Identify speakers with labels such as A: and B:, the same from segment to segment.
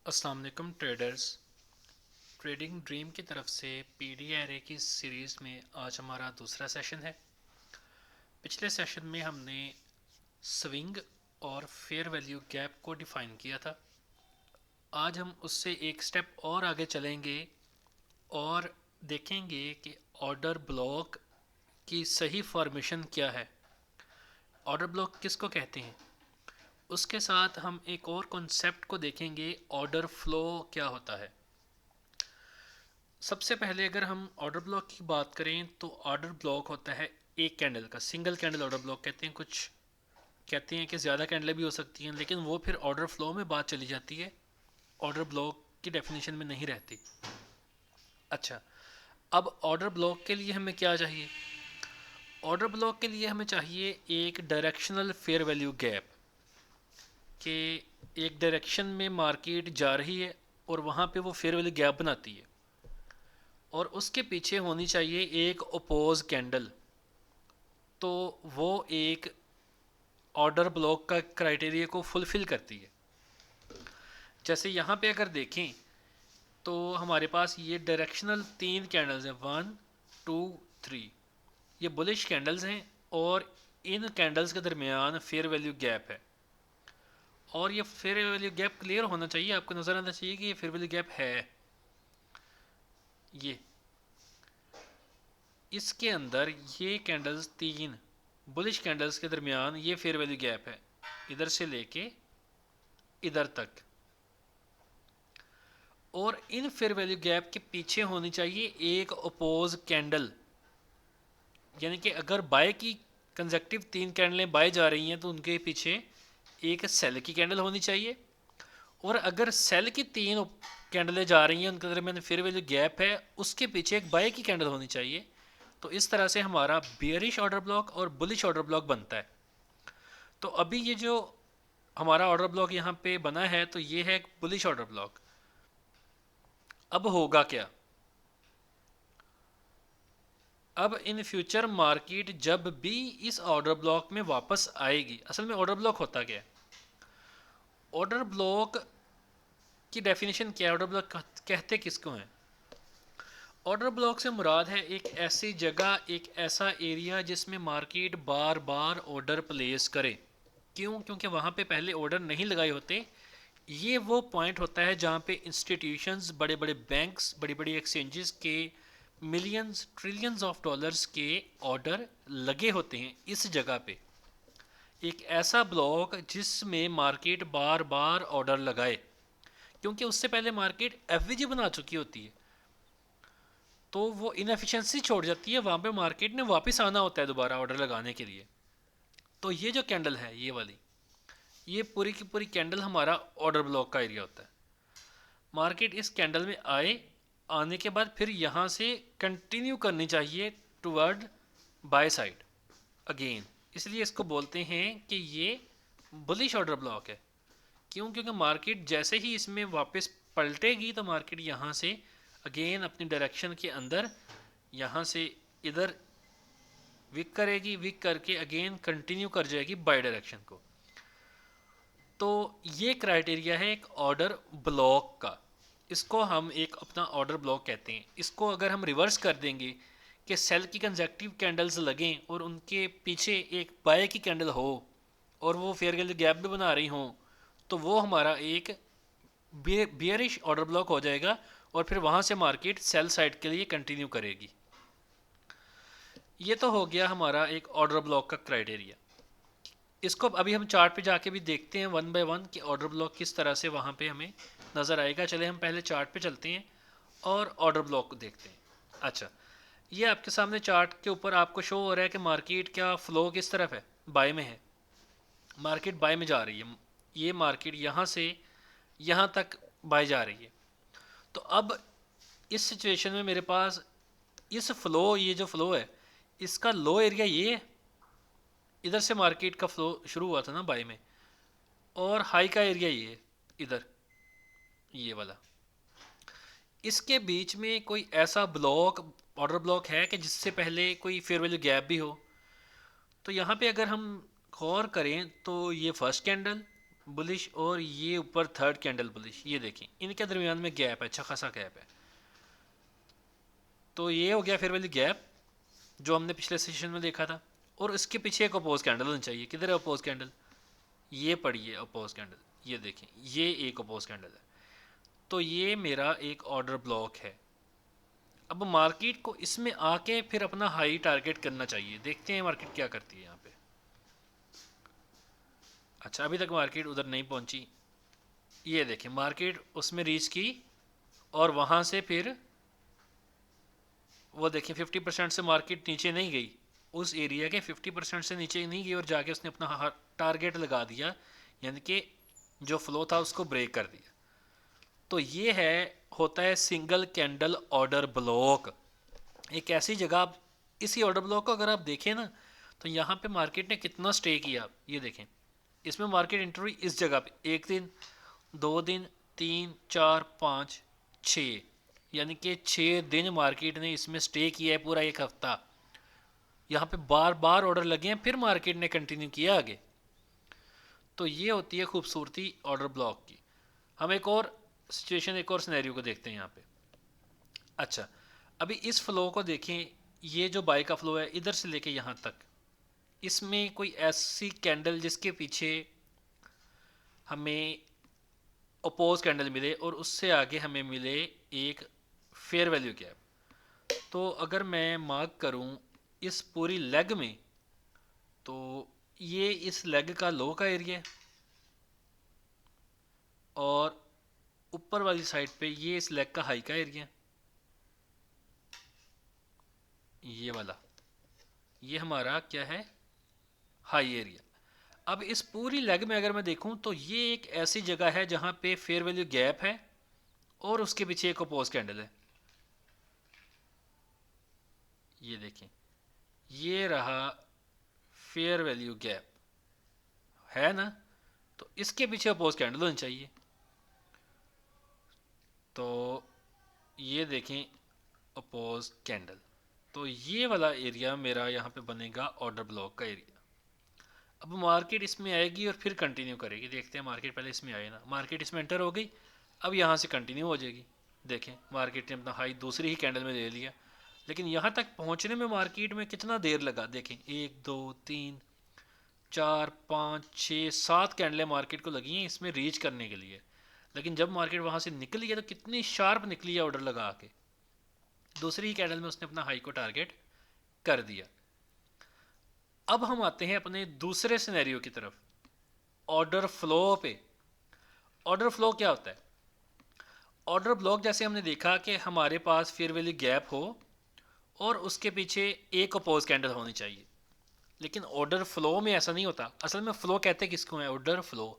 A: अस्सलाम वालेकुम traders. Trading dream की तरफ से पीडी एरे की सीरीज़ में आज हमारा दूसरा सेशन है। पिछले सेशन में हमने स्विंग और फेयर वैल्यू गैप को डिफ़ाइन किया था। आज हम उससे एक स्टेप और आगे चलेंगे और देखेंगे कि ऑर्डर ब्लॉक की सही फॉर्मेशन क्या है, ऑर्डर ब्लॉक किसको कहते हैं। उसके साथ हम एक और कॉन्सेप्ट को देखेंगे, ऑर्डर फ्लो क्या होता है। सबसे पहले अगर हम ऑर्डर ब्लॉक की बात करें तो ऑर्डर ब्लॉक होता है एक कैंडल का, सिंगल कैंडल ऑर्डर ब्लॉक कहते हैं। कुछ कहते हैं कि ज़्यादा कैंडलें भी हो सकती हैं, लेकिन वो फिर ऑर्डर फ्लो में बात चली जाती है, ऑर्डर ब्लॉक की डेफिनेशन में नहीं रहती। अच्छा, अब ऑर्डर ब्लॉक के लिए हमें क्या चाहिए? ऑर्डर ब्लॉक के लिए हमें चाहिए एक डायरेक्शनल फेयर वैल्यू गैप, कि एक डायरेक्शन में मार्केट जा रही है और वहाँ पे वो फेयर वैल्यू गैप बनाती है, और उसके पीछे होनी चाहिए एक अपोज कैंडल। तो वो एक ऑर्डर ब्लॉक का क्राइटेरिया को फुलफ़िल करती है। जैसे यहाँ पे अगर देखें तो हमारे पास ये डायरेक्शनल तीन कैंडल्स हैं, 1 2 3। ये बुलिश कैंडल्स हैं और इन कैंडल्स के दरमियान फेयर वैल्यू गैप है। और ये फेयर वैल्यू गैप क्लियर होना चाहिए, आपको नज़र आना चाहिए कि ये फेयर वैल्यू गैप है। ये इसके अंदर ये कैंडल्स तीन बुलिश कैंडल्स के दरमियान ये फेयर वैल्यू गैप है, इधर से लेके इधर तक। और इन फेयर वैल्यू गैप के पीछे होनी चाहिए एक अपोज कैंडल, यानी कि अगर बाय की कंजेक्टिव तीन कैंडलें बाय जा रही हैं तो उनके पीछे एक सेल की कैंडल होनी चाहिए। और अगर सेल की तीन कैंडलें जा रही हैं, उनके दरमियान फेयर वैल्यू गैप है, उसके पीछे एक बाय की कैंडल होनी चाहिए। तो इस तरह से हमारा बियरिश ऑर्डर ब्लॉक और बुलिश ऑर्डर ब्लॉक बनता है। तो अभी ये जो हमारा ऑर्डर ब्लॉक यहाँ पे बना है, तो ये है एक बुलिश ऑर्डर ब्लॉक। अब होगा क्या? अब इन फ्यूचर मार्केट जब भी इस ऑर्डर ब्लॉक में वापस आएगी, असल में ऑर्डर ब्लॉक होता क्या है? ऑर्डर ब्लॉक की डेफिनेशन क्या है? ऑर्डर ब्लॉक कहते किसको हैं? ऑर्डर ब्लॉक से मुराद है एक ऐसी जगह, एक ऐसा एरिया जिसमें मार्केट बार बार ऑर्डर प्लेस करे। क्यों? क्योंकि वहाँ पे पहले ऑर्डर नहीं लगाए होते। ये वो पॉइंट होता है जहाँ पे इंस्टीट्यूशंस, बड़े बड़े बैंक्स, बड़ी बड़ी एक्सचेंजेस के मिलियंस ट्रिलियंस ऑफ डॉलर्स के ऑर्डर लगे होते हैं। इस जगह पे एक ऐसा ब्लॉक जिसमें मार्केट बार बार ऑर्डर लगाए, क्योंकि उससे पहले मार्केट एफवीजी बना चुकी होती है, तो वो इनएफिशिएंसी छोड़ जाती है। वहाँ पे मार्केट ने वापस आना होता है दोबारा ऑर्डर लगाने के लिए। तो ये जो कैंडल है, ये वाली, ये पूरी की पूरी कैंडल हमारा ऑर्डर ब्लॉक का एरिया होता है। मार्केट इस कैंडल में आए, आने के बाद फिर यहाँ से कंटिन्यू करनी चाहिए टुवर्ड बाय साइड अगेन। इसलिए इसको बोलते हैं कि ये बुलिश ऑर्डर ब्लॉक है। क्यों? क्योंकि मार्केट जैसे ही इसमें वापस पलटेगी तो मार्केट यहाँ से अगेन अपनी डायरेक्शन के अंदर यहाँ से इधर विक करेगी, विक करके अगेन कंटिन्यू कर जाएगी बाय डायरेक्शन को। तो ये क्राइटेरिया है एक ऑर्डर ब्लॉक का। इसको हम एक अपना ऑर्डर ब्लॉक कहते हैं। इसको अगर हम रिवर्स कर देंगे कि सेल की कंजेक्टिव कैंडल्स लगें और उनके पीछे एक बाय की कैंडल हो और वो फेयर वैल्यू गैप भी बना रही हो, तो वो हमारा एक बियरिश ऑर्डर ब्लॉक हो जाएगा और फिर वहाँ से मार्केट सेल साइड के लिए कंटिन्यू करेगी। ये तो हो गया हमारा एक ऑर्डर ब्लॉक का क्राइटेरिया। इसको अभी हम चार्ट पे जाके भी देखते हैं वन बाय वन कि ऑर्डर ब्लॉक किस तरह से वहाँ पे हमें नज़र आएगा। चले हम पहले चार्ट पे चलते हैं और ऑर्डर ब्लॉक को देखते हैं। अच्छा, ये आपके सामने चार्ट के ऊपर आपको शो हो रहा है कि मार्केट का फ्लो किस तरफ है, बाय में है। मार्केट बाय में जा रही है। ये मार्केट यहाँ से यहाँ तक बाय जा रही है। तो अब इस सिचुएशन में मेरे पास इस फ्लो, ये जो फ्लो है, इसका लो एरिया ये है। इधर से मार्केट का फ्लो शुरू हुआ था ना बाय में, और हाई का एरिया ये है इधर, ये वाला। इसके बीच में कोई ऐसा ब्लॉक, ऑर्डर ब्लॉक है कि जिससे पहले कोई फेयर वैल्यू गैप भी हो। तो यहाँ पे अगर हम गौर करें तो ये फर्स्ट कैंडल, बुलिश, और ये ऊपर थर्ड कैंडल बुलिश। ये देखें इनके दरमियान में गैप है, अच्छा खासा गैप है। तो ये हो गया फेयर वैल्यू गैप जो हमने पिछले सेशन में देखा था। और इसके पीछे एक अपोज कैंडल होनी चाहिए। किधर है अपोज कैंडल? ये पड़ी है अपोज कैंडल, ये देखें ये एक अपोज कैंडल है। तो ये मेरा एक ऑर्डर ब्लॉक है। अब मार्केट को इसमें आके फिर अपना हाई टारगेट करना चाहिए। देखते हैं मार्केट क्या करती है यहाँ पे। अच्छा, अभी तक मार्केट उधर नहीं पहुंची। ये देखें मार्केट उसमें रीच की और वहाँ से फिर वो देखें 50% से मार्केट नीचे नहीं गई। उस एरिया के 50% से नीचे नहीं गई और जाके उसने अपना टारगेट लगा दिया, यानी कि जो फ्लो था उसको ब्रेक कर दिया। तो ये है, होता है सिंगल कैंडल ऑर्डर ब्लॉक। एक ऐसी जगह, आप इसी ऑर्डर ब्लॉक को अगर आप देखें ना, तो यहाँ पे मार्केट ने कितना स्टे किया ये देखें। इसमें मार्केट एंट्री इस जगह पे 1 दिन, 2 दिन, 3, 4, 5, 6, यानी कि 6 दिन मार्केट ने इसमें स्टे किया है, पूरा एक हफ्ता। यहाँ पे बार बार ऑर्डर लगे हैं, फिर मार्केट ने कंटिन्यू किया आगे। तो ये होती है खूबसूरती ऑर्डर ब्लॉक की। हम एक और सिचुएशन, एक और सिनेरियो को देखते हैं यहाँ पे। अच्छा, अभी इस फ्लो को देखें। ये जो बाई का फ्लो है इधर से लेके यहाँ तक, इसमें कोई ऐसी कैंडल जिसके पीछे हमें अपोज कैंडल मिले और उससे आगे हमें मिले एक फेयर वैल्यू गैप। तो अगर मैं मार्क करूं इस पूरी लेग में, तो ये इस लेग का लो का एरिया है और ऊपर वाली साइड पे ये इस लेग का हाई का एरिया है। ये वाला, ये हमारा क्या है, हाई एरिया। अब इस पूरी लेग में अगर मैं देखूं तो ये एक ऐसी जगह है जहां पे फेयर वैल्यू गैप है और उसके पीछे एक अपोज कैंडल है। ये देखें, ये रहा फेयर वैल्यू गैप, है ना? तो इसके पीछे अपोज कैंडल होनी चाहिए। तो ये देखें अपोज कैंडल। तो ये वाला एरिया मेरा यहाँ पे बनेगा ऑर्डर ब्लॉक का एरिया। अब मार्केट इसमें आएगी और फिर कंटिन्यू करेगी। देखते हैं, मार्केट पहले इसमें आए ना, मार्केट इसमें एंटर हो गई, अब यहाँ से कंटिन्यू हो जाएगी। देखें मार्केट ने अपना हाई दूसरी ही कैंडल में ले लिया, लेकिन यहाँ तक पहुँचने में मार्केट में कितना देर लगा। देखें 1, 2, 3, 4, 5, 6, 7 कैंडलें मार्केट को लगी हैं इसमें रीच करने के लिए। लेकिन जब मार्केट वहाँ से निकली है तो कितनी शार्प निकली है ऑर्डर लगा के। दूसरी ही कैंडल में उसने अपना हाई को टारगेट कर दिया। अब हम आते हैं अपने दूसरे सिनेरियो की तरफ, ऑर्डर फ्लो पे। ऑर्डर फ्लो क्या होता है? ऑर्डर ब्लॉक जैसे हमने देखा कि हमारे पास फेयर वैल्यू गैप हो और उसके पीछे एक अपोज कैंडल होनी चाहिए। लेकिन ऑर्डर फ्लो में ऐसा नहीं होता। असल में फ्लो कहते किसको है? ऑर्डर फ्लो,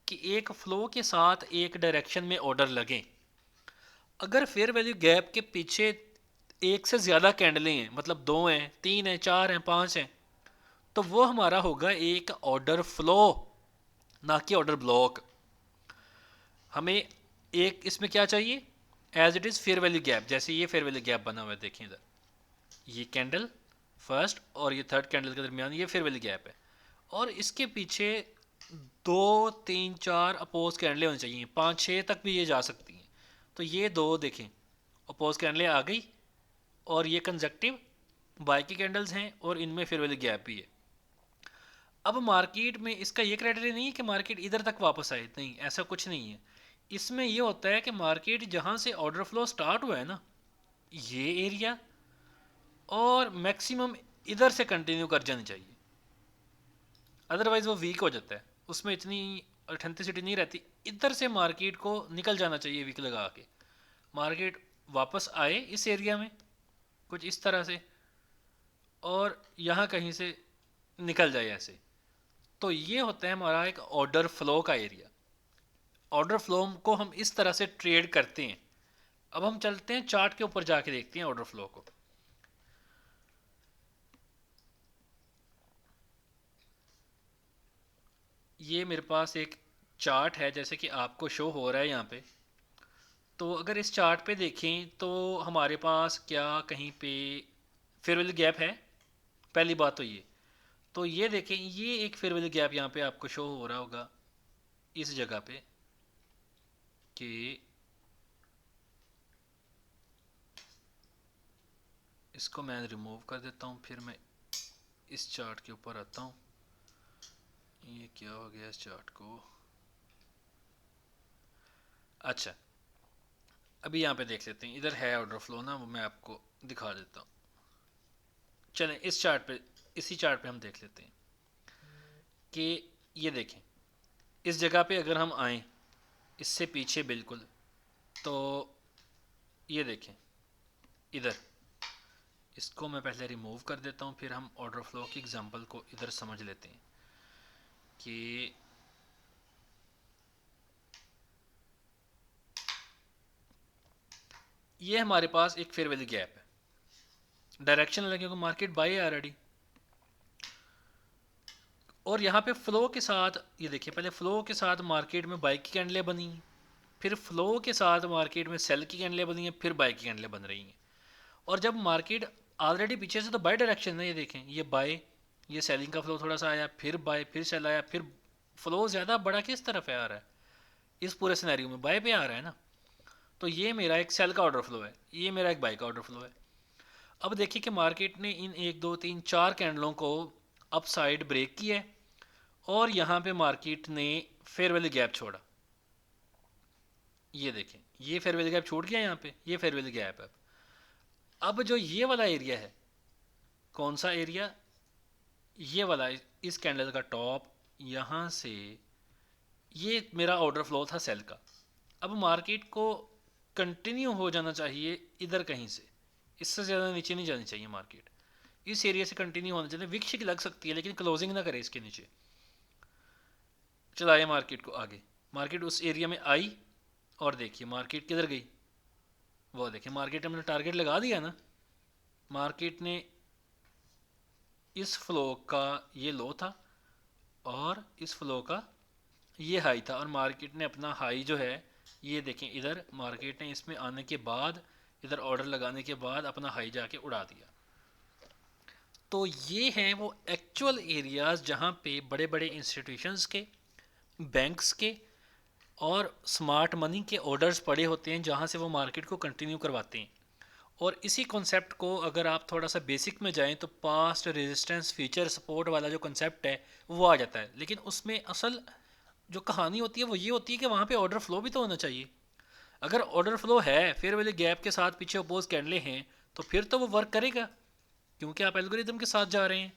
A: कि एक फ्लो के साथ एक डायरेक्शन में ऑर्डर लगें। अगर फेयर वैल्यू गैप के पीछे एक से ज़्यादा कैंडलें हैं, मतलब 2 हैं, 3 हैं, 4 हैं, 5 हैं, तो वो हमारा होगा एक ऑर्डर फ्लो, ना कि ऑर्डर ब्लॉक। हमें एक इसमें क्या चाहिए, as it is fair value gap. जैसे ये फेयर वैल्यू गैप बना हुआ है, देखें इधर, ये कैंडल फर्स्ट और ये थर्ड कैंडल के दरमियान ये फेयर वैल्यू गैप है, और इसके पीछे 2, 3, 4 अपोज कैंडलें होनी चाहिए, 5, 6 तक भी ये जा सकती हैं। तो ये दो देखें अपोज कैंडलें आ गई, और ये कंजक्टिव बाय की कैंडल्स हैं और इनमें फेयर वैल्यू गैप भी है। अब मार्केट में इसका ये क्राइटेरिया नहीं है कि मार्केट इधर तक वापस आए, नहीं, ऐसा कुछ नहीं है। इसमें ये होता है कि मार्केट जहाँ से ऑर्डर फ्लो स्टार्ट हुआ है ना, ये एरिया, और मैक्सिमम इधर से कंटिन्यू कर जानी चाहिए, अदरवाइज वो वीक हो जाता है, उसमें इतनी ऑथेंटिसिटी नहीं रहती। इधर से मार्केट को निकल जाना चाहिए वीक लगा के, मार्केट वापस आए इस एरिया में कुछ इस तरह से, और यहाँ कहीं से निकल जाए ऐसे। तो ये होता है हमारा एक ऑर्डर फ्लो का एरिया। ऑर्डर फ्लो को हम इस तरह से ट्रेड करते हैं। अब हम चलते हैं चार्ट के ऊपर जाके देखते हैं ऑर्डर फ्लो को। ये मेरे पास एक चार्ट है जैसे कि आपको शो हो रहा है यहाँ पे। तो अगर इस चार्ट पे देखें तो हमारे पास क्या कहीं पे फेयर वैल्यू गैप है? पहली बात तो ये। तो ये देखें, ये एक फेयर वैल्यू गैप यहाँ पे आपको शो हो रहा होगा, इस जगह पे कि इसको मैं रिमूव कर देता हूँ, फिर मैं इस चार्ट के ऊपर आता हूँ। ये क्या हो गया इस चार्ट को? अच्छा, अभी यहाँ पे देख लेते हैं, इधर है ऑर्डर फ्लो ना, वो मैं आपको दिखा देता हूँ। चलें इस चार्ट पे, इसी चार्ट पे हम देख लेते हैं कि ये देखें, इस जगह पे अगर हम आएँ इससे पीछे बिल्कुल, तो ये देखें इधर, इसको मैं पहले रिमूव कर देता हूँ, फिर हम ऑर्डर फ्लो की एग्जांपल को इधर समझ लेते हैं कि ये हमारे पास एक फेयर वैल्यू गैप है, डायरेक्शन अलग क्योंकि मार्केट बाय है ऑलरेडी, और यहाँ पे फ्लो के साथ ये देखिए, पहले फ्लो के साथ मार्केट में बाय की कैंडलें बनी हैं, फिर फ्लो के साथ मार्केट में सेल की कैंडलें बनी हैं, फिर बाय की कैंडलें बन रही हैं। और जब मार्केट ऑलरेडी पीछे से तो बाय डायरेक्शन है, ये देखें, ये बाय, ये सेलिंग का फ्लो थोड़ा सा आया, फिर बाय, फिर सेल आया, फिर फ्लो ज़्यादा बड़ा किस तरफ है आ रहा है, इस पूरे सिनेरियो में बाय पे आ रहा है ना। तो ये मेरा एक सेल का ऑर्डर फ्लो है, ये मेरा एक बाय का ऑर्डर फ्लो है। अब देखिए कि मार्केट ने इन 1 2 3 4 कैंडलों को अप साइड ब्रेक किया है, और यहाँ पे मार्केट ने फेयर वैल्यू गैप छोड़ा। ये देखें, ये फेयर वैल्यू गैप छूट गया यहाँ पे, ये फेयर वैल्यू गैप है। अब जो ये वाला एरिया है, कौन सा एरिया? ये वाला, इस कैंडल का टॉप, यहाँ से ये मेरा ऑर्डर फ्लो था सेल का। अब मार्केट को कंटिन्यू हो जाना चाहिए इधर कहीं से, इससे ज़्यादा नीचे नहीं जानी चाहिए मार्केट, इस एरिया से कंटिन्यू होना चाहिए। विक्स लग सकती है लेकिन क्लोजिंग ना करे इसके नीचे, चलाए मार्केट को आगे। मार्केट उस एरिया में आई, और देखिए मार्केट किधर गई, वो देखिए मार्केट ने अपना टारगेट लगा दिया ना। मार्केट ने इस फ्लो का ये लो था, और इस फ्लो का ये हाई था, और मार्केट ने अपना हाई जो है, ये देखें इधर, मार्केट ने इसमें आने के बाद, इधर ऑर्डर लगाने के बाद अपना हाई जाके उड़ा दिया। तो ये हैं वो एक्चुअल एरियाज़ जहाँ पे बड़े बड़े इंस्टीट्यूशंस के, बैंक्स के और स्मार्ट मनी के ऑर्डर्स पड़े होते हैं, जहाँ से वो मार्केट को कंटिन्यू करवाते हैं। और इसी कॉन्सेप्ट को अगर आप थोड़ा सा बेसिक में जाएं तो पास्ट रेजिस्टेंस फ्यूचर सपोर्ट वाला जो कॉन्सेप्ट है वो आ जाता है। लेकिन उसमें असल जो कहानी होती है वो ये होती है कि वहाँ पे ऑर्डर फ्लो भी तो होना चाहिए। अगर ऑर्डर फ्लो है, फिर वाले गैप के साथ पीछे अपोज कैंडले हैं, तो फिर तो वो वर्क करेगा क्योंकि आप एल्गोरिदम के साथ जा रहे हैं।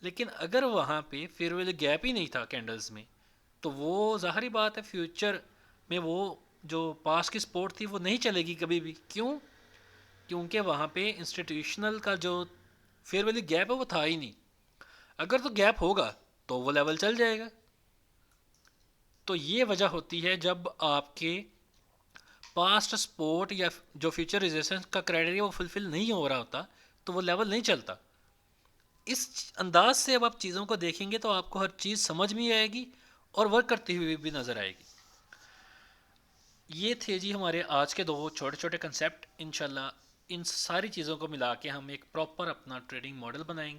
A: लेकिन अगर वहाँ पे फिर वाले गैप ही नहीं था कैंडल्स में, तो वो ज़ाहरी बात है फ्यूचर में वो जो पास की सपोर्ट थी वो नहीं चलेगी कभी भी। क्यों? क्योंकि वहाँ पे इंस्टीट्यूशनल का जो फेयर वैल्यू गैप है वो था ही नहीं। अगर तो गैप होगा तो वो लेवल चल जाएगा। तो ये वजह होती है जब आपके पास्ट सपोर्ट या जो फ्यूचर रेजिस्टेंस का क्राइटेरिया वो फुलफिल नहीं हो रहा होता, तो वो लेवल नहीं चलता। इस अंदाज से अब आप चीज़ों को देखेंगे तो आपको हर चीज़ समझ में आएगी और वर्क करती हुई भी नज़र आएगी। ये थे जी हमारे आज के 2 छोटे छोटे कंसेप्ट। इंशाल्लाह इन सारी चीज़ों को मिला के हम एक प्रॉपर अपना ट्रेडिंग मॉडल बनाएंगे।